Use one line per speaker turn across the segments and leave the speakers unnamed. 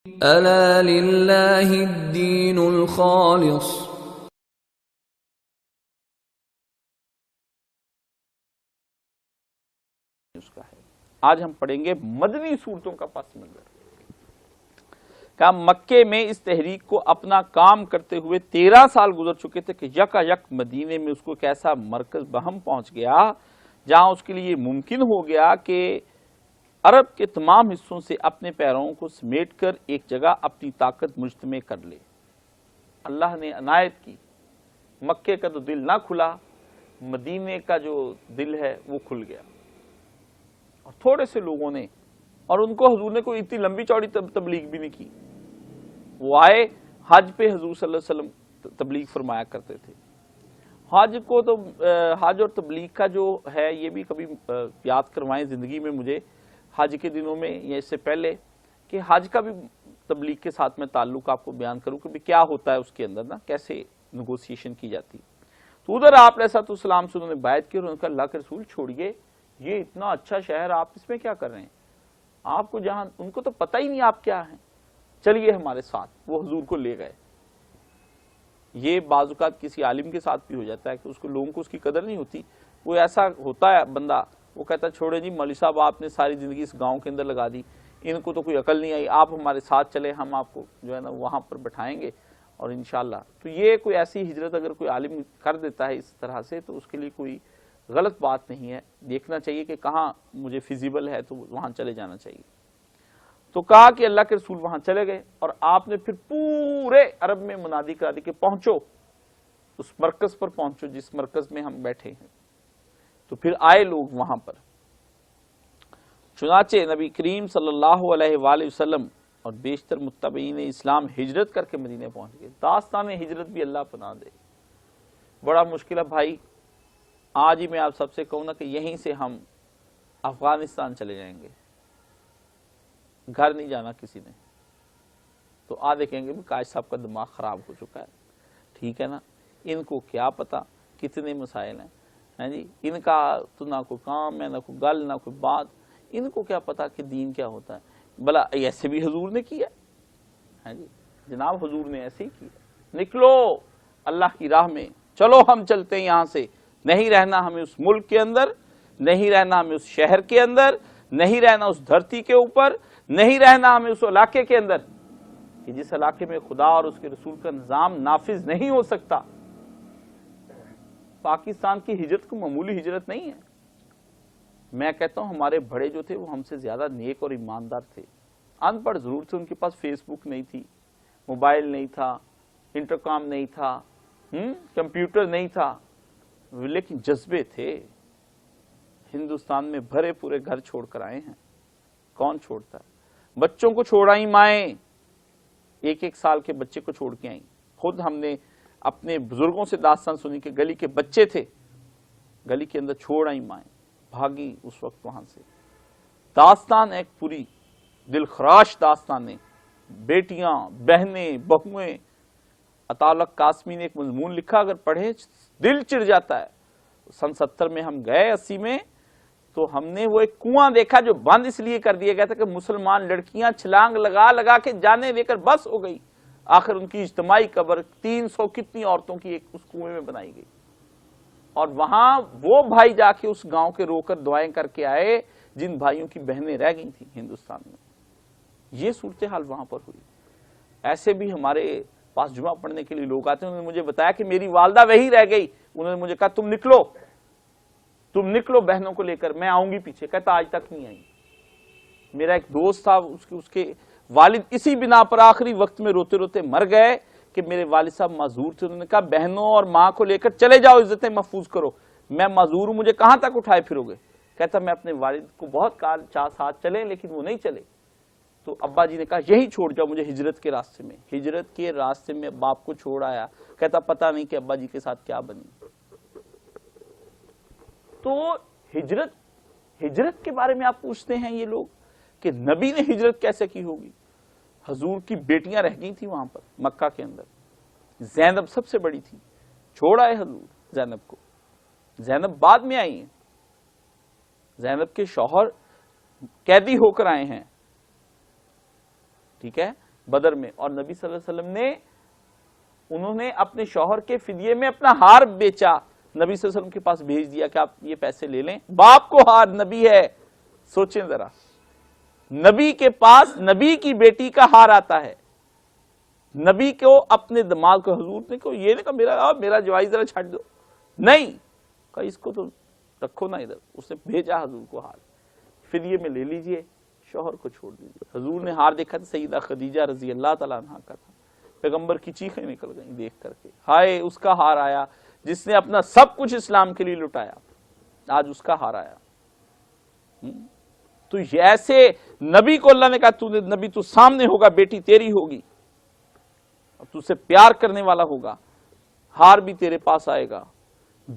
ألا لله الدين الخالص.
آج ہم پڑھیں گے مدنی صورتوں کا پس منظر. کہ مکے میں اس تحریک کو اپنا کام کرتے ہوئے 13 سال گزر چکے تھے کہ یکا یک مدینے میں اس کو ایک ایسا مرکز بہم پہنچ گیا جہاں اس کے لیے ممکن ہو گیا کہ عرب کے تمام حصوں سے اپنے پیرووں کو سمیٹ کر ایک جگہ اپنی طاقت مجتمع کر لے. اللہ نے عنایت کی، مکے کا تو دل نہ کھلا، مدینے کا جو دل ہے وہ کھل گیا. اور تھوڑے سے لوگوں نے، اور ان کو حضور نے کوئی اتنی لمبی چوڑی تبلیغ بھی نہیں کی. وہ آئے حج پہ، حضور صلی اللہ علیہ وسلم تبلیغ فرمایا کرتے تھے. حج کو تو حج اور تبلیغ کا جو ہے یہ بھی کبھی یاد کروائیں زندگی میں مجھے، حج کے دنوں میں یا اس سے پہلے، کہ حج کا بھی تبلیغ کے ساتھ میں تعلق آپ کو بیان کروں کہ کیا ہوتا ہے اس کے اندر نا، کیسے نیگوسیشن کی جاتی. تو ادھر آپ علیہ السلام سے انہوں نے بیعت کی اور انہوں نے کہا اللہ کے رسول چھوڑیے، یہ اتنا اچھا شہر آپ اس میں کیا کر رہے ہیں؟ آپ کو جہاں، ان کو تو پتہ ہی نہیں آپ کیا ہیں، چلیے ہمارے ساتھ. وہ حضور کو لے گئے. یہ بعض اوقات کسی عالم کے ساتھ بھی ہو جاتا ہے کہ اس کو، لوگوں کو اس کی قدر نہیں ہوتی. وہ ایسا ہوتا ہے بندہ، وہ کہتا ہے چھوڑے جی مولوی صاحب آپ نے ساری زندگی اس گاؤں کے اندر لگا دی، ان کو تو کوئی عقل نہیں آئی، آپ ہمارے ساتھ چلے، ہم آپ کو جو ہے نا وہاں پر بٹھائیں گے اور انشاءاللہ. تو یہ کوئی ایسی ہجرت اگر کوئی عالم کر دیتا ہے اس طرح سے تو اس کے لیے کوئی غلط بات نہیں ہے. دیکھنا چاہیے کہ کہاں مجھے فیزیبل ہے تو وہاں چلے جانا چاہیے. تو کہا کہ اللہ کے رسول وہاں چلے گئے اور آپ نے پھر پورے عرب میں منادی کرا دی کہ پہنچو اس مرکز پر، پہنچو جس مرکز میں ہم بیٹھے ہیں. تو پھر آئے لوگ وہاں پر. چنانچہ نبی کریم صلی اللہ علیہ وآلہ وسلم اور بیشتر متبعین اسلام ہجرت کر کے مدینے پہنچ گئے. داستان ہجرت بھی اللہ پناہ دے، بڑا مشکل ہے بھائی. آج ہی میں آپ سب سے کہوں نا کہ یہیں سے ہم افغانستان چلے جائیں گے، گھر نہیں جانا کسی نے. تو آدھے کہیں گے کاش صاحب کا دماغ خراب ہو چکا ہے. ٹھیک ہے نا، ان کو کیا پتا کتنے مسائل ہیں جی، ان کا تو نہ کوئی کام ہے، نہ کوئی گل، نہ کوئی بات. ان کو کیا پتا کہ دین کیا ہوتا ہے. بلا ایسے بھی حضور نے کیا ہے جی، جناب حضور نے ایسے ہی کیا. نکلو اللہ کی راہ میں، چلو ہم چلتے ہیں یہاں سے. نہیں رہنا ہمیں اس ملک کے اندر، نہیں رہنا ہمیں اس شہر کے اندر، نہیں رہنا اس دھرتی کے اوپر، نہیں رہنا ہمیں اس علاقے کے اندر کہ جس علاقے میں خدا اور اس کے رسول کا نظام نافذ نہیں ہو سکتا. پاکستان کی ہجرت کو معمولی ہجرت نہیں ہے. میں کہتا ہوں ہمارے بڑے جو تھے وہ ہم سے زیادہ نیک اور ایماندار تھے. ان پڑھ ضرور تھے، ان کے پاس فیس بک نہیں تھی، موبائل نہیں تھا، انٹرکام نہیں تھا، کمپیوٹر نہیں تھا، لیکن جذبے تھے. ہندوستان میں بھرے پورے گھر چھوڑ کر آئے ہیں. کون چھوڑتا ہے؟ بچوں کو چھوڑ آئی مائیں، ایک ایک سال کے بچے کو چھوڑ کے آئیں. خود ہم نے اپنے بزرگوں سے داستان سنی کہ گلی کے بچے تھے، گلی کے اندر چھوڑ آئی مائیں، بھاگی اس وقت وہاں سے. داستان ایک پوری دل خراش داستانیں، بیٹیاں، بہنیں، بہویں. عطا اللہ قاسمی نے ایک مضمون لکھا، اگر پڑھے دل چڑ جاتا ہے. سن 70 میں ہم گئے، 80 میں، تو ہم نے وہ ایک کنواں دیکھا جو بند اس لیے کر دیا گیا تھا کہ مسلمان لڑکیاں چھلانگ لگا لگا کے جانے دے کر بس ہو گئی. آخر ان کی اجتماعی قبر 300 کتنی عورتوں کی ایک اس کنویں میں بنائی گئی. اور وہاں وہ بھائی جا کے اس گاؤں کے رو کر دعائیں کر کے آئے جن بھائیوں کی بہنیں رہ گئی تھیں ہندوستان میں. یہ صورتحال وہاں پر ہوئی. ایسے بھی ہمارے پاس جمعہ پڑھنے کے لیے لوگ آتے ہیں. انہوں نے مجھے بتایا کہ میری والدہ وہی رہ گئی. انہوں نے مجھے کہا تم نکلو، تم نکلو بہنوں کو لے کر، میں آؤں گی پیچھے. کہتا آج تک نہیں آئی. میرا ایک دوست تھا، اس کے والد اسی بنا پر آخری وقت میں روتے روتے مر گئے کہ میرے والد صاحب معذور تھے. انہوں نے کہا بہنوں اور ماں کو لے کر چلے جاؤ، عزتیں محفوظ کرو. میں معذور ہوں، مجھے کہاں تک اٹھائے پھرو گے. کہتا میں اپنے والد کو بہت کال چاہ ساتھ چلے لیکن وہ نہیں چلے. تو ابا جی نے کہا یہی چھوڑ جاؤ مجھے ہجرت کے راستے میں. ہجرت کے راستے میں باپ کو چھوڑ آیا. کہتا پتہ نہیں کہ ابا جی کے ساتھ کیا بنی. تو ہجرت کے بارے میں آپ پوچھتے ہیں یہ لوگ کہ نبی نے ہجرت کیسے کی ہوگی. حضور کی بیٹیاں رہ گئی تھیں وہاں پر مکہ کے اندر. زینب سب سے بڑی تھی، چھوڑ آئے حضور زینب کو. زینب بعد میں آئی ہیں. زینب کے شوہر قیدی ہو کر آئے ہیں. ٹھیک ہے، بدر میں، اور نبی صلی اللہ علیہ وسلم نے انہوں نے اپنے شوہر کے فدیے میں اپنا ہار بیچا، نبی صلی اللہ علیہ وسلم کے پاس بھیج دیا کہ آپ یہ پیسے لے لیں، باپ کو ہار، نبی ہے، سوچیں ذرا، نبی کے پاس نبی کی بیٹی کا ہار آتا ہے، نبی کو اپنے دماغ کو، حضور نے کو یہ نہیں کہا میرا جوائی ذرا چھٹ دو، نہیں کہا اس کو تو رکھو نا ادھر، اس نے بھیجا حضور کو ہار، فدیے میں لے لیجئے، شوہر کو چھوڑ دیجئے۔ حضور نے ہار دیکھا تھا سیدہ خدیجہ رضی اللہ تعالیٰ عنہا کا تھا، پیغمبر کی چیخیں نکل گئیں دیکھ کر کے، ہائے اس کا ہار آیا جس نے اپنا سب کچھ اسلام کے لیے لٹایا، آج اس کا ہار آیا۔ تو ایسے نبی کو اللہ نے کہا نبی تو سامنے ہوگا، بیٹی تیری ہوگی، اب تو اسے پیار کرنے والا ہوگا، ہار بھی تیرے پاس آئے گا،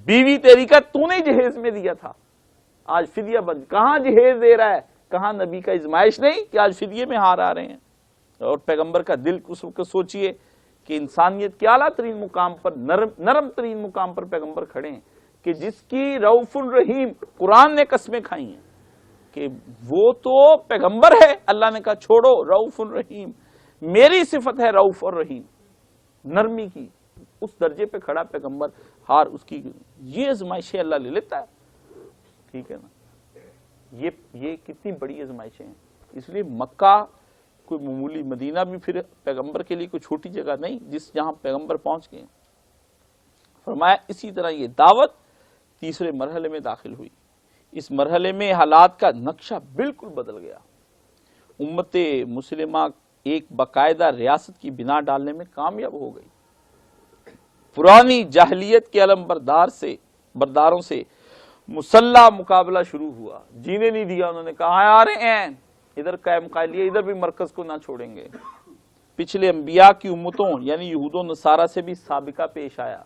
بیوی تیری کا تو نے جہیز میں دیا تھا، آج فدیہ بن، کہاں جہیز دے رہا ہے، کہاں نبی کا ازمائش نہیں کہ آج فدیے میں ہار آ رہے ہیں۔ اور پیغمبر کا دل اس وقت سوچئے کہ انسانیت کے اعلیٰ ترین مقام پر، نرم ترین مقام پر پیغمبر کھڑے ہیں، کہ جس کی رؤوف الرحیم قرآن نے قسمیں کھائی ہیں کہ وہ تو پیغمبر ہے، اللہ نے کہا چھوڑو، رؤوف الرحیم، میری صفت ہے رؤوف الرحیم، نرمی کی، اس درجے پہ کھڑا پیغمبر، ہار اس کی، یہ ازمائشیں اللہ لے لیتا ہے، ٹھیک ہے نا، یہ کتنی بڑی ازمائشیں ہیں۔ اس لیے مکہ کوئی معمولی، مدینہ بھی پھر پیغمبر کے لیے کوئی چھوٹی جگہ نہیں جس جہاں پیغمبر پہنچ گئے۔ فرمایا اسی طرح یہ دعوت تیسرے مرحلے میں داخل ہوئی، اس مرحلے میں حالات کا نقشہ بالکل بدل گیا، امت مسلمہ ایک باقاعدہ ریاست کی بنا ڈالنے میں کامیاب ہو گئی، پرانی جاہلیت کے علم برداروں سے مسلح مقابلہ شروع ہوا، جینے نہیں دیا، انہوں نے کہا آ رہے ہیں، ادھر قائم قائلیہ، ادھر بھی مرکز کو نہ چھوڑیں گے۔ پچھلے انبیاء کی امتوں یعنی یہود و نصارہ سے بھی سابقہ پیش آیا،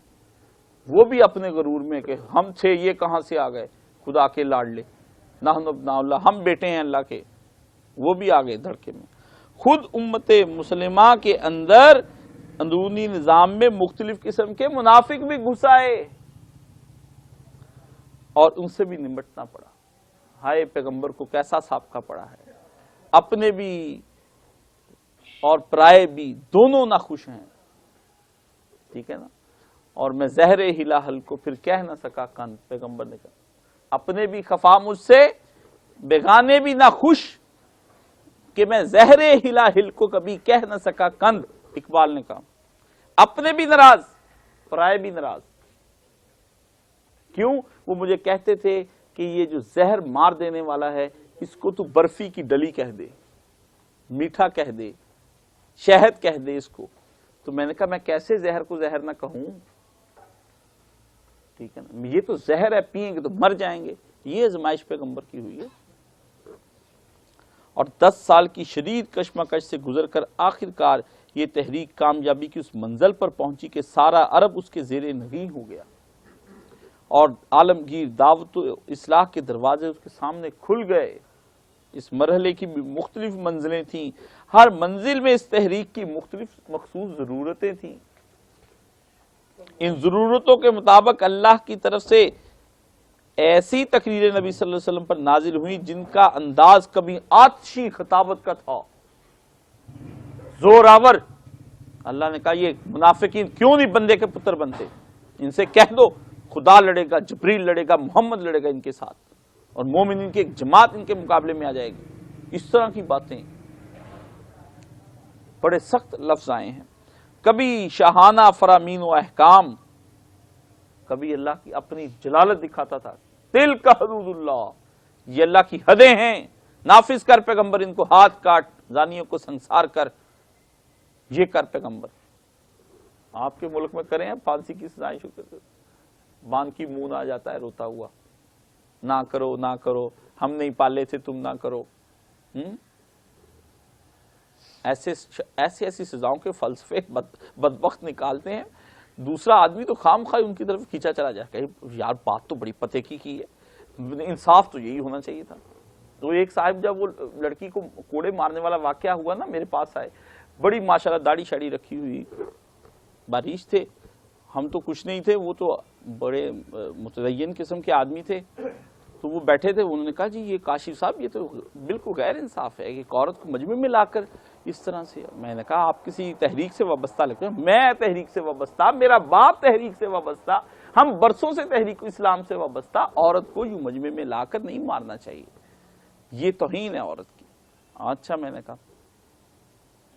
وہ بھی اپنے غرور میں کہ ہم تھے، یہ کہاں سے آ گئے، خدا کے لاڈلے، نحن ابناء اللہ، ہم بیٹے ہیں اللہ کے، وہ بھی آ گئے دھڑکے میں۔ خود امت مسلمہ کے اندر اندرونی نظام میں مختلف قسم کے منافق بھی گھس آئے اور ان سے بھی نمٹنا پڑا۔ ہائے پیغمبر کو کیسا سابقہ پڑا ہے، اپنے بھی اور پرائے بھی دونوں ناخوش ہیں، ٹھیک ہے نا۔ اور میں زہر ہلاہل کو پھر کہہ نہ سکا کن، پیغمبر نے کہا اپنے بھی خفا مجھ سے، بیگانے بھی ناخوش کہ میں زہر ہلاہل کو کبھی کہہ نہ سکا کند، اقبال نے کہا اپنے بھی ناراض، پرائے بھی ناراض، کیوں؟ وہ مجھے کہتے تھے کہ یہ جو زہر مار دینے والا ہے اس کو تو برفی کی ڈلی کہہ دے، میٹھا کہہ دے، شہد کہہ دے اس کو، تو میں نے کہا میں کیسے زہر کو زہر نہ کہوں، ٹھیک ہے نا، یہ تو زہر ہے، پئیں گے تو مر جائیں گے۔ یہ ازمائش پیغمبر کی ہوئی ہے، اور 10 سال کی شدید کشمکش سے گزر کر آخر کار یہ تحریک کامیابی کی اس منزل پر پہنچی کہ سارا عرب اس کے زیر نگین ہو گیا، اور عالمگیر دعوت و اصلاح کے دروازے اس کے سامنے کھل گئے۔ اس مرحلے کی بھی مختلف منزلیں تھیں، ہر منزل میں اس تحریک کی مختلف مخصوص ضرورتیں تھیں، ان ضرورتوں کے مطابق اللہ کی طرف سے ایسی تقریر نبی صلی اللہ علیہ وسلم پر نازل ہوئی جن کا انداز کبھی آتشی خطابت کا تھا، زور آور۔ اللہ نے کہا یہ منافقین کیوں نہیں بندے کے پتر بنتے، ان سے کہہ دو خدا لڑے گا، جبریل لڑے گا، محمد لڑے گا ان کے ساتھ، اور مومنین کی ایک جماعت ان کے مقابلے میں آ جائے گی۔ اس طرح کی باتیں، بڑے سخت لفظ آئے ہیں، کبھی شاہانہ فرامین و احکام، کبھی اللہ کی اپنی جلالت دکھاتا تھا، تلک حدود اللہ، یہ اللہ کی حدیں ہیں، نافذ کر پیغمبر، ان کو ہاتھ کاٹ، زانیوں کو سنسار کر، یہ کر پیغمبر۔ آپ کے ملک میں کریں پھانسی کی سزائیں، شکر بان کی منہ آ جاتا ہے روتا ہوا، نہ کرو نہ کرو، ہم نہیں پالے تھے تم نہ کرو۔ ایسی سزاؤں کے فلسفے بدبخت نکالتے ہیں، دوسرا آدمی تو خام خواہ ان کی طرف کھینچا چلا جائے کہ یار بات تو بڑی پتے کی ہے، انصاف تو یہی ہونا چاہیے تھا۔ تو ایک صاحب جب وہ لڑکی کو کوڑے مارنے والا واقعہ ہوا نا، میرے پاس آئے، بڑی ماشاءاللہ داڑھی شاڑی رکھی ہوئی، باریش تھے، ہم تو کچھ نہیں تھے، وہ تو بڑے متدین قسم کے آدمی تھے، تو وہ بیٹھے تھے، انہوں نے کہا جی یہ کاشف صاحب یہ تو بالکل غیر انصاف ہے کہ ایک عورت کو مجمع میں لا کر اس طرح سے میں نے کہا آپ کسی تحریک سے وابستہ لگتے ہیں؟ میں تحریک سے وابستہ، میرا باپ تحریک سے وابستہ، ہم برسوں سے تحریک اسلام سے وابستہ، عورت کو یوں مجمع میں لا کر نہیں مارنا چاہیے، یہ توہین ہے عورت کی۔ اچھا، میں نے کہا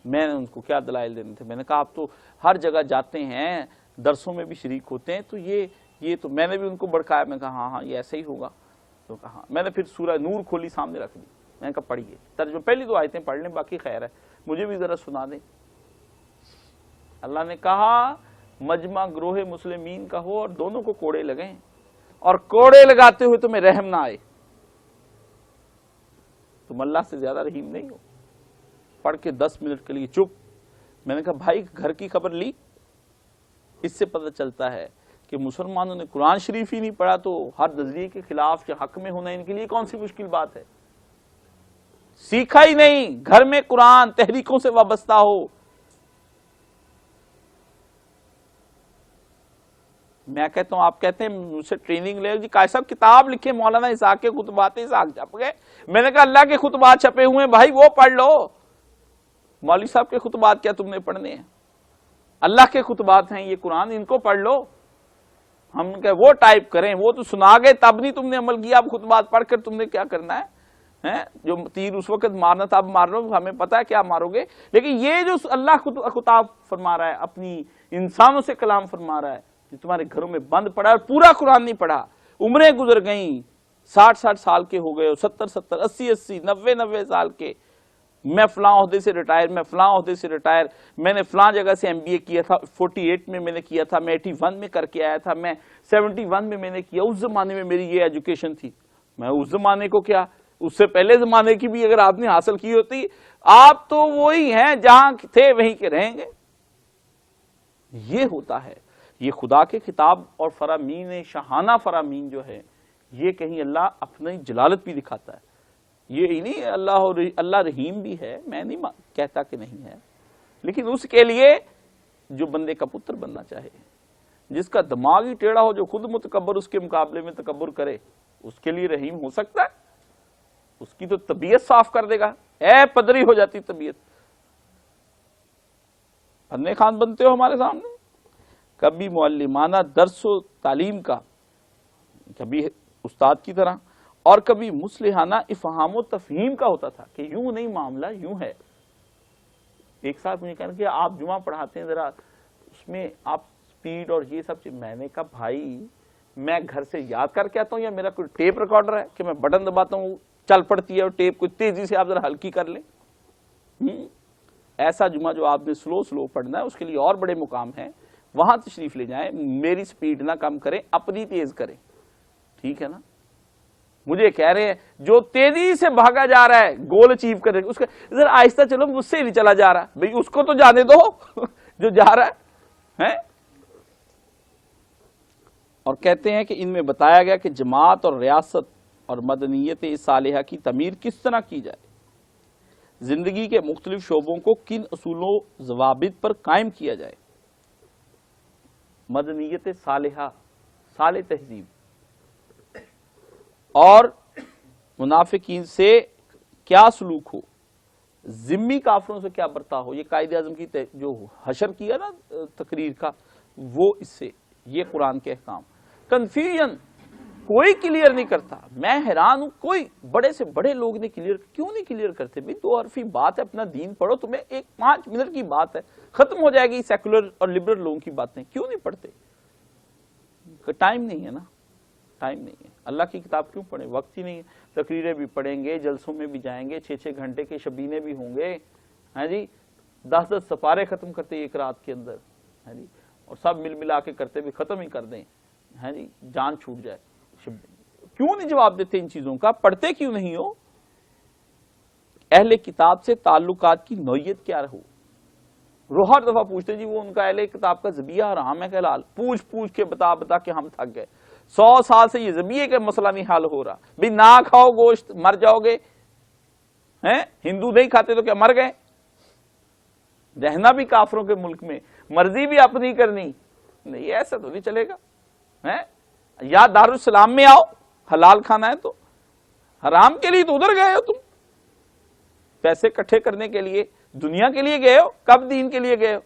میں نے ان کو کیا دلائل دینے تھے؟ میں نے کہا آپ تو ہر جگہ جاتے ہیں، درسوں میں بھی شریک ہوتے ہیں، تو یہ تو میں نے بھی ان کو بڑکایا، میں نے کہا ہاں یہ ایسا ہی ہوگا، تو کہا میں نے پھر سورہ نور کھولی سامنے رکھ دی، میں نے کہا پڑھیے ترجمہ، پہلی دو آیتیں پڑھ لیں، باقی خیر ہے، مجھے بھی ذرا سنا دیں۔ اللہ نے کہا مجمع گروہ مسلمین کا ہو اور دونوں کو کوڑے لگیں، اور کوڑے لگاتے ہوئے تمہیں رحم نہ آئے، تم اللہ سے زیادہ رحیم نہیں ہو۔ پڑھ کے 10 منٹ کے لیے چپ۔ میں نے کہا بھائی گھر کی خبر لی؟ اس سے پتہ چلتا ہے کہ مسلمانوں نے قرآن شریف ہی نہیں پڑھا تو ہر نظریے کے خلاف یا حق میں ہونا ان کے لیے کون سی مشکل بات ہے؟ سیکھا ہی نہیں، گھر میں قرآن تحریکوں سے وابستہ ہو۔ میں کہتا ہوں، آپ کہتے ہیں مجھ سے ٹریننگ لے جی، قائد صاحب کتاب لکھے مولانا اسحاق کے خطبات، اسحاق چھپ گئے۔ میں نے کہا اللہ کے خطبات چھپے ہوئے ہیں بھائی، وہ پڑھ لو، مولوی صاحب کے خطبات کیا تم نے پڑھنے ہیں؟ اللہ کے خطبات ہیں یہ قرآن، ان کو پڑھ لو۔ ہم کہ وہ ٹائپ کریں، وہ تو سنا گئے تب نہیں تم نے عمل کیا، اب خطبات پڑھ کر تم نے کیا کرنا ہے؟ جو تیر اس وقت مارنا تھا اب مار لو، ہمیں پتا ہے کیا مارو گے۔ لیکن یہ جو اللہ خطاب فرما رہا ہے، اپنی انسانوں سے کلام فرما رہا ہے، جو تمہارے گھروں میں بند پڑا ہے اور پورا قرآن نہیں پڑھا، عمریں گزر گئیں، 60 سال کے ہو گئے، 70 80 90 سال کے، میں فلاں عہدے سے ریٹائر، میں فلاں عہدے سے ریٹائر، میں نے فلاں جگہ سے MBA کیا تھا، 48 میں نے کیا تھا، میں 81 میں کر کے آیا تھا، میں 71 میں نے کیا، اس زمانے میں میری یہ ایجوکیشن تھی۔ میں اس زمانے کو کیا، اس سے پہلے زمانے کی بھی اگر آپ نے حاصل کی ہوتی، آپ تو وہی ہیں جہاں تھے وہیں کے رہیں گے۔ یہ ہوتا ہے، یہ خدا کے خطاب اور فرامین شاہانہ فرامین جو ہے، یہ کہیں اللہ اپنی جلالت بھی دکھاتا ہے۔ یہ ہی نہیں اللہ رحیم بھی ہے، میں نہیں کہتا کہ نہیں ہے، لیکن اس کے لیے جو بندے کا پتر بننا چاہے، جس کا دماغ ہی ٹیڑھا ہو، جو خود متکبر اس کے مقابلے میں تکبر کرے، اس کے لیے رحیم ہو سکتا ہے؟ اس کی تو طبیعت صاف کر دے گا، اے پدری ہو جاتی طبیعت۔ پھنے خان بنتے ہو ہمارے سامنے۔ کبھی معلمانہ درس و تعلیم کا، کبھی استاد کی طرح، اور کبھی مصلحانہ افہام و تفہیم کا ہوتا تھا کہ یوں نہیں معاملہ، یوں ہے۔ ایک ساتھ مجھے کہنا کہ آپ جمعہ پڑھاتے ہیں، ذرا اس میں آپ سپیڈ اور یہ سب چیز۔ میں نے کہا بھائی میں گھر سے یاد کر کے آتا ہوں یا میرا کوئی ٹیپ ریکارڈر ہے کہ میں بٹن دباتا ہوں چل پڑتی ہے اور ٹیپ کو تیزی سے آپ ذرا ہلکی کر لیں؟ ایسا جمعہ جو آپ نے سلو پڑھنا ہے، اس کے لیے اور بڑے مقام ہیں، وہاں تشریف لے جائیں، میری سپیڈ نہ کم کریں، اپنی تیز کریں، ٹھیک ہے نا؟ مجھے کہہ رہے ہیں جو تیزی سے بھاگا جا رہا ہے گول اچیو کر رہے، اس کا ذرا آہستہ چلو، مجھ سے نہیں چلا جا رہا، بھئی اس کو تو جانے دو جو جا رہا ہے۔ اور کہتے ہیں کہ ان میں بتایا گیا کہ جماعت اور ریاست اور مدنیت صالحہ کی تعمیر کس طرح کی جائے، زندگی کے مختلف شعبوں کو کن اصول و ضوابط پر قائم کیا جائے۔ مدنیت صالحہ، صالح تہذیب، اور منافقین سے کیا سلوک ہو، ذمی کافروں سے کیا برتا ہو۔ یہ قائد اعظم کی جو حشر کیا نا تقریر کا، وہ اس سے، یہ قرآن کے احکام۔ کنفیوژن کوئی کلیئر نہیں کرتا، میں حیران ہوں، کوئی بڑے سے بڑے لوگ نے کلیئر کیوں نہیں کلیئر کرتے؟ بھئی 2 حرفی بات ہے، اپنا دین پڑھو، تمہیں 5 منٹ کی بات ہے، ختم ہو جائے گی سیکولر اور لبرل لوگوں کی باتیں، کیوں نہیں پڑھتے؟ ٹائم نہیں ہے نا، ٹائم نہیں ہے۔ اللہ کی کتاب کیوں پڑھیں؟ وقت ہی نہیں ہے۔ تقریریں بھی پڑھیں گے، جلسوں میں بھی جائیں گے، 6 گھنٹے کے شبینے بھی ہوں گے، ہاں جی، 10 سپارے ختم کرتے ایک رات کے اندر، ہاں جی، اور سب مل ملا کے کرتے بھی ختم ہی کر دیں، ہاں جی، جان چھوٹ جائے۔ کیوں نہیں جواب دیتے ان چیزوں کا؟ پڑھتے کیوں نہیں ہو؟ اہل کتاب سے تعلقات کی نوعیت کیا رہو؟ ہر دفعہ پوچھتے جی وہ ان کا اہل کتاب کا ذبیحہ حرام ہے کہ حلال، پوچھ کے بتا کے ہم تھک گئے۔ 100 سال سے یہ ذبیحے کا مسئلہ نہیں حل ہو رہا، بھی نہ کھاؤ گوشت مر جاؤ گے، ہیں؟ ہندو نہیں کھاتے تو کیا مر گئے؟ رہنا بھی کافروں کے ملک میں، مرضی بھی اپنی کرنی نہیں، ایسا تو نہیں چلے گا۔ یا دارالسلام میں آؤ، حلال کھانا ہے، تو حرام کے لیے تو ادھر گئے ہو تم، پیسے اکٹھے کرنے کے لیے دنیا کے لیے گئے ہو؟ کب دین کے لیے گئے ہو؟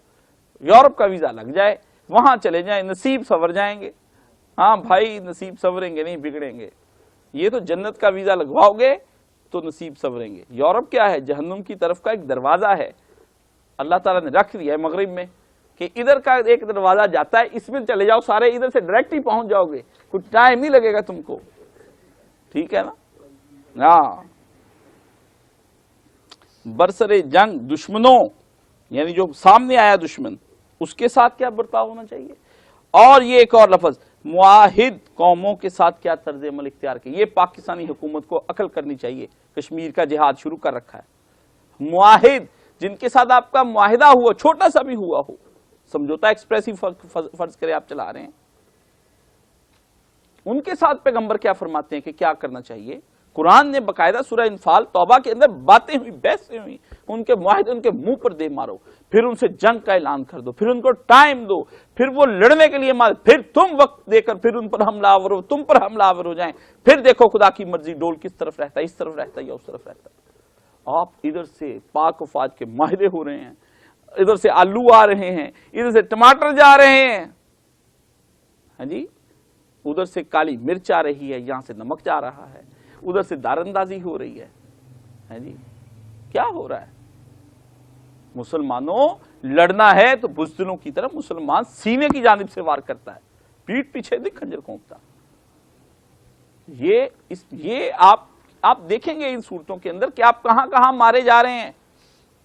یورپ کا ویزا لگ جائے، وہاں چلے جائیں، نصیب سنور جائیں گے۔ ہاں بھائی نصیب سنوریں گے نہیں، بگڑیں گے۔ یہ تو جنت کا ویزا لگواؤ گے تو نصیب سنوریں گے۔ یورپ کیا ہے؟ جہنم کی طرف کا ایک دروازہ ہے، اللہ تعالیٰ نے رکھ دیا ہے مغرب میں کہ ادھر کا ایک دروازہ جاتا ہے، اس میں چلے جاؤ سارے، ادھر سے ڈائریکٹ ہی پہنچ جاؤ گے، کچھ ٹائم نہیں لگے گا تم کو، ٹھیک ہے نا؟ ہاں برسر جنگ دشمنوں، یعنی جو سامنے آیا دشمن، اس کے ساتھ کیا برتاؤ ہونا چاہیے۔ اور یہ ایک اور لفظ، معاہد قوموں کے ساتھ کیا طرز عمل اختیار کیا۔ یہ پاکستانی حکومت کو عقل کرنی چاہیے، کشمیر کا جہاد شروع کر رکھا ہے۔ معاہد جن کے ساتھ آپ کا معاہدہ ہوا، چھوٹا سا بھی ہوا ہو، سمجھوتا ایکسپریس فرض کرے آپ چلا رہے ہیں، ان کے ساتھ پیغمبر کیا فرماتے ہیں کہ کیا کرنا چاہیے۔ قرآن نے باقاعدہ سورہ انفال توبہ کے اندر باتیں ہوئی، بحثیں ہوئی، ان کے معاہدے ان کے منہ پر دے مارو، پھر ان سے جنگ کا اعلان کر دو، پھر ان کو ٹائم دو، پھر وہ لڑنے کے لیے مار، پھر تم وقت دے کر پھر ان پر حملہ آور ہو، تم پر حملہ آور ہو جائیں، پھر دیکھو خدا کی مرضی ڈول کس طرف رہتا ہے، اس طرف رہتا ہے یا اس طرف رہتا ہے۔ آپ ادھر سے پاک و فاج کے معاہدے ہو رہے ہیں، ادھر سے آلو آ رہے ہیں، ادھر سے ٹماٹر جا رہے ہیں، ہاں جی، ادھر سے کالی مرچ آ رہی ہے، یہاں سے نمک جا رہا ہے، ادھر سے دار اندازی ہو رہی ہے جی، کیا ہو رہا ہے؟ مسلمانوں لڑنا ہے تو بزدلوں کی طرح مسلمان سینے کی جانب سے وار کرتا ہے، پیٹ پیچھے نہیں خنجر کھونکتا۔ یہ آپ دیکھیں گے ان صورتوں کے اندر کہ آپ کہاں کہاں مارے جا رہے ہیں۔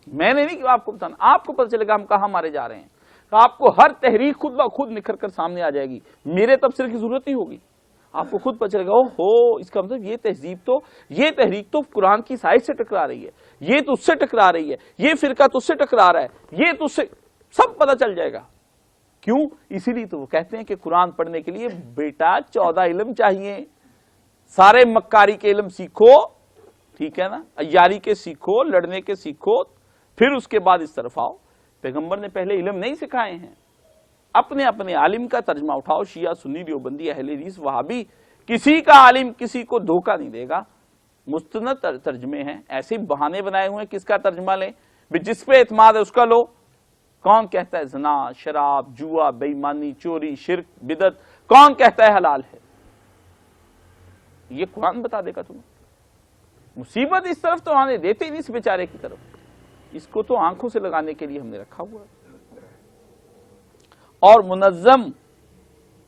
میں نے نہیں کہ آپ کو بتانا، آپ کو پتہ چلے گا ہم کہاں مارے جا رہے ہیں۔ آپ کو ہر تحریک خود بخود نکھر کر سامنے آ جائے گی، میرے تبصرے کی ضرورت نہیں ہوگی، آپ کو خود پتہ چلے گا اوہو اس کا مطلب یہ تحریک تو قرآن کی سائز سے ٹکرا رہی ہے، یہ تو اس سے ٹکرا رہی ہے، یہ فرقہ تو اس سے ٹکرا رہا ہے، یہ تو اس سے، سب پتہ چل جائے گا۔ کیوں؟ اسی لیے تو وہ کہتے ہیں کہ قرآن پڑھنے کے لیے بیٹا 14 علم چاہیے، سارے مکاری کے علم سیکھو، ٹھیک ہے نا، عیاری کے سیکھو، لڑنے کے سیکھو، پھر اس کے بعد اس طرف آؤ۔ پیغمبر نے پہلے علم نہیں سکھائے ہیں، اپنے اپنے عالم کا ترجمہ اٹھاؤ، شیعہ سنی دیوبندی اہل حدیث وہابی، کسی کا عالم کسی کو دھوکہ نہیں دے گا، مستند ترجمے ہیں، ایسے بہانے بنائے ہوئے ہیں کس کا ترجمہ لیں، جس پہ اعتماد ہے اس کا لو۔ کون کہتا ہے زنا، شراب، جوا، بے ایمانی، چوری، شرک، بدعت، کون کہتا ہے حلال ہے؟ یہ قرآن بتا دے گا تمہیں۔ مصیبت اس طرف تو آنے دیتے ہی نہیں اس بیچارے کی طرف، اس کو تو آنکھوں سے لگانے کے لیے ہم نے رکھا ہوا ہے۔ اور منظم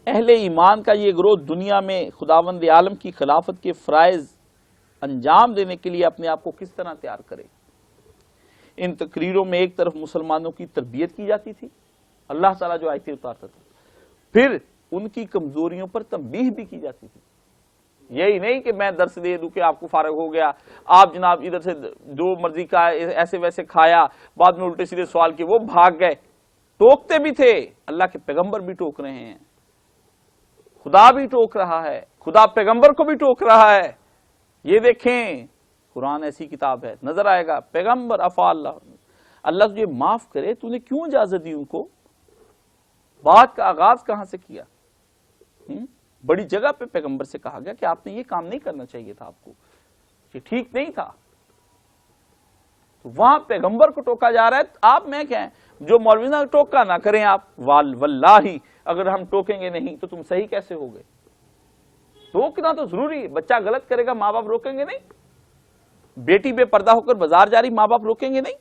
اہل ایمان کا یہ گروہ دنیا میں خداوند عالم کی خلافت کے فرائض انجام دینے کے لیے اپنے آپ کو کس طرح تیار کرے۔ ان تقریروں میں ایک طرف مسلمانوں کی تربیت کی جاتی تھی، اللہ تعالیٰ جو آیتیں اتارتا تھا، پھر ان کی کمزوریوں پر تنبیہ بھی کی جاتی تھی۔ یہی نہیں کہ میں درس دے دوں کہ آپ کو فارغ ہو گیا، آپ جناب ادھر سے جو مرضی کا ایسے ویسے کھایا، بعد میں الٹے سیدھے سوال کیے، وہ بھاگ گئے۔ ٹوکتے بھی تھے، اللہ کے پیغمبر بھی ٹوک رہے ہیں، خدا بھی ٹوک رہا ہے، خدا پیغمبر کو بھی ٹوک رہا ہے۔ یہ دیکھیں قرآن ایسی کتاب ہے، نظر آئے گا پیغمبر افا اللہ تجھے معاف کرے، تو نے کیوں اجازت دی ان کو؟ بات کا آغاز کہاں سے کیا؟ بڑی جگہ پہ پیغمبر سے کہا گیا کہ آپ نے یہ کام نہیں کرنا چاہیے تھا، آپ کو یہ ٹھیک نہیں تھا۔ تو وہاں پیغمبر کو ٹوکا جا رہا ہے، آپ میں کہیں جو مولوی نہ ٹوکا نہ کریں آپ، واللہ اگر ہم ٹوکیں گے نہیں تو تم صحیح کیسے ہوگے؟ ٹوکنا تو ضروری ہے، بچہ غلط کرے گا ماں باپ روکیں گے نہیں؟ بیٹی بے پردہ ہو کر بازار جا رہی ماں باپ روکیں گے نہیں؟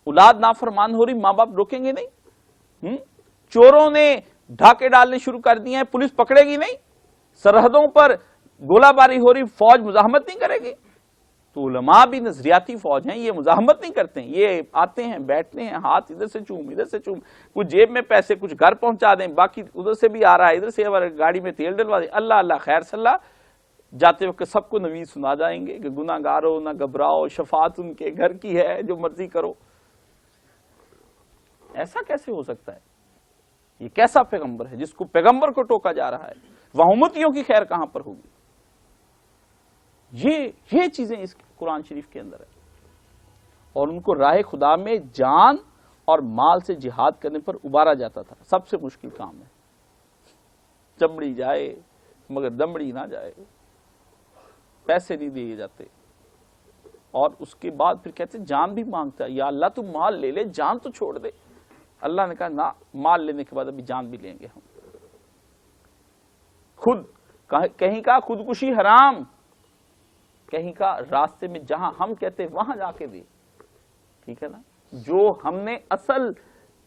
اولاد نافرمان ہو رہی ماں باپ روکیں گے نہیں؟ چوروں نے ڈھاکے ڈالنے شروع کر دیے ہیں، پولیس پکڑے گی نہیں؟ سرحدوں پر گولہ باری ہو رہی، فوج مزاحمت نہیں کرے گی؟ تو علماء بھی نظریاتی فوج ہیں، یہ مزاحمت نہیں کرتے ہیں، یہ آتے ہیں بیٹھتے ہیں، ہاتھ ادھر سے چوم ادھر سے چوم، کچھ جیب میں پیسے کچھ گھر پہنچا دیں، باقی ادھر سے بھی آ رہا ہے ادھر سے گاڑی میں تیل ڈلوا دیں، اللہ اللہ خیر صلاح، جاتے وقت سب کو نوید سنا جائیں گے کہ گناہ گارو نہ گھبراؤ، شفاعت ان کے گھر کی ہے، جو مرضی کرو۔ ایسا کیسے ہو سکتا ہے؟ یہ کیسا پیغمبر ہے جس کو پیغمبر کو ٹوکا جا رہا ہے؟ وہاں امتیوں کی خیر کہاں پر ہوگی؟ یہ چیزیں اس قرآن شریف کے اندر ہے، اور ان کو راہ خدا میں جان اور مال سے جہاد کرنے پر ابارا جاتا تھا۔ سب سے مشکل کام ہے، چمڑی جائے مگر دمڑی نہ جائے، پیسے نہیں دیے جاتے، اور اس کے بعد پھر کہتے ہیں جان بھی مانگتا ہے، یا اللہ تو مال لے لے، جان تو چھوڑ دے۔ اللہ نے کہا نہ، مال لینے کے بعد ابھی جان بھی لیں گے ہم۔ خود کہیں کا خودکشی حرام، کہیں کا راستے میں جہاں ہم کہتے وہاں جا کے دے، ٹھیک ہے نا۔ جو ہم نے اصل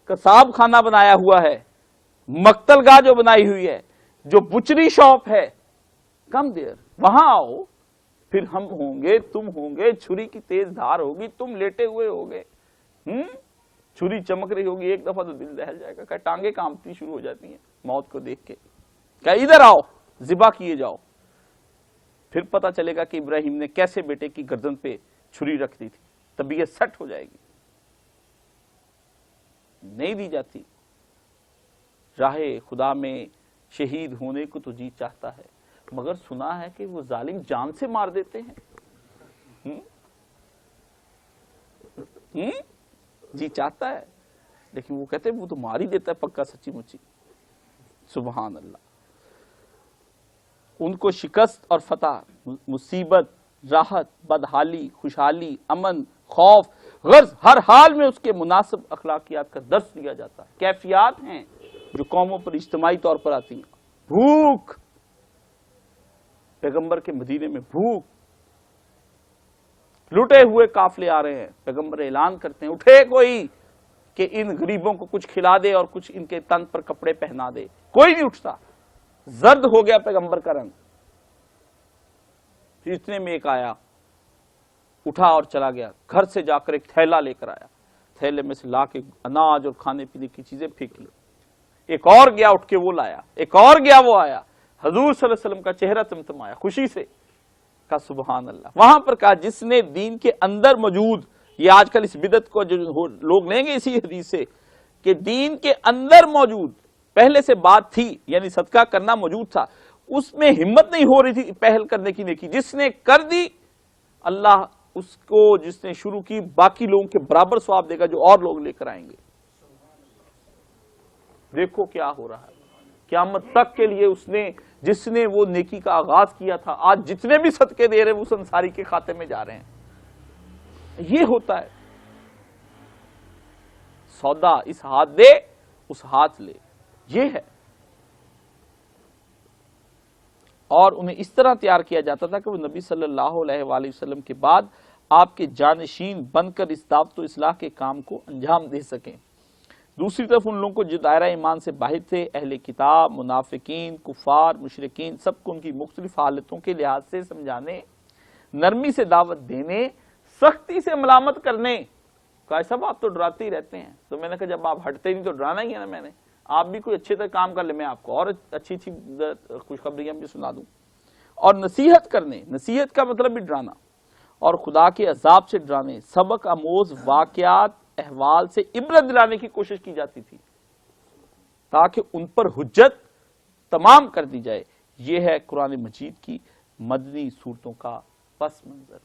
کساب خانہ بنایا ہوا ہے، مقتل گاہ جو بنائی ہوئی ہے، جو بچری شاپ ہے، کم دیر وہاں آؤ، پھر ہم ہوں گے، تم ہوں گے، چھری کی تیز دھار ہوگی، تم لیٹے ہوئے ہوگے، چھری چمک رہی ہوگی، ایک دفعہ تو دل دہل جائے گا، کہ ٹانگیں کانپتی شروع ہو جاتی ہیں موت کو دیکھ کے، کہ ادھر آؤ، ذبح کیے جاؤ۔ پھر پتا چلے گا کہ ابراہیم نے کیسے بیٹے کی گردن پہ چھری رکھ دی تھی، طبیعت سٹ ہو جائے گی، نہیں دی جاتی۔ راہ خدا میں شہید ہونے کو تو جی چاہتا ہے، مگر سنا ہے کہ وہ ظالم جان سے مار دیتے ہیں۔ جی چاہتا ہے، لیکن وہ کہتے ہیں وہ تو مار ہی دیتا ہے پکا سچی مچی۔ سبحان اللہ۔ ان کو شکست اور فتح، مصیبت، راحت، بدحالی، خوشحالی، امن، خوف، غرض ہر حال میں اس کے مناسب اخلاقیات کا درس دیا جاتا ہے۔ کیفیات ہیں جو قوموں پر اجتماعی طور پر آتی ہیں۔ بھوک، پیغمبر کے مدینے میں بھوک، لٹے ہوئے قافلے آ رہے ہیں، پیغمبر اعلان کرتے ہیں اٹھے کوئی کہ ان غریبوں کو کچھ کھلا دے اور کچھ ان کے تن پر کپڑے پہنا دے، کوئی نہیں اٹھتا۔ زرد ہو گیا پیغمبر کا رنگ۔ پھر اتنے میں ایک آیا، اٹھا اور چلا گیا، گھر سے جا کر ایک تھیلا لے کر آیا، تھیلے میں سے لا کے اناج اور کھانے پینے کی چیزیں پھینکی۔ ایک اور گیا اٹھ کے وہ لایا، ایک اور گیا وہ آیا، حضور صلی اللہ علیہ وسلم کا چہرہ تمتمایا خوشی سے، کہا سبحان اللہ۔ وہاں پر کہا جس نے دین کے اندر موجود، یہ آج کل اس بدعت کو جو لوگ لیں گے اسی حدیث سے، کہ دین کے اندر موجود پہلے سے بات تھی، یعنی صدقہ کرنا موجود تھا، اس میں ہمت نہیں ہو رہی تھی پہل کرنے کی نیکی، جس نے کر دی اللہ اس کو، جس نے شروع کی باقی لوگوں کے برابر ثواب دے گا جو اور لوگ لے کر آئیں گے۔ دیکھو کیا ہو رہا ہے قیامت تک کے لیے، اس نے جس نے وہ نیکی کا آغاز کیا تھا، آج جتنے بھی صدقے دے رہے وہ اس انصاری کے کھاتے میں جا رہے ہیں۔ یہ ہوتا ہے سودا، اس ہاتھ دے اس ہاتھ لے، یہ ہے۔ اور انہیں اس طرح تیار کیا جاتا تھا کہ وہ نبی صلی اللہ علیہ وآلہ وسلم کے بعد آپ کے جانشین بن کر اس دعوت و اصلاح کے کام کو انجام دے سکیں۔ دوسری طرف ان لوگوں کو جو دائرہ ایمان سے باہر تھے، اہل کتاب، منافقین، کفار، مشرکین، سب کو ان کی مختلف حالتوں کے لحاظ سے سمجھانے، نرمی سے دعوت دینے، سختی سے ملامت کرنے۔ کہا صاحب آپ تو ڈراتے ہی رہتے ہیں، تو میں نے کہا جب آپ ہٹتے نہیں تو ڈرانا ہی ہے نا، میں نے آپ بھی کوئی اچھے طرح کام کر لیں، میں آپ کو اور اچھی اچھی خوشخبریاں بھی سنا دوں۔ اور نصیحت کرنے، نصیحت کا مطلب بھی ڈرانا، اور خدا کے عذاب سے ڈرانے، سبق آموز واقعات احوال سے عبرت دلانے کی کوشش کی جاتی تھی تاکہ ان پر حجت تمام کر دی جائے۔ یہ ہے قرآن مجید کی مدنی صورتوں کا پس منظر۔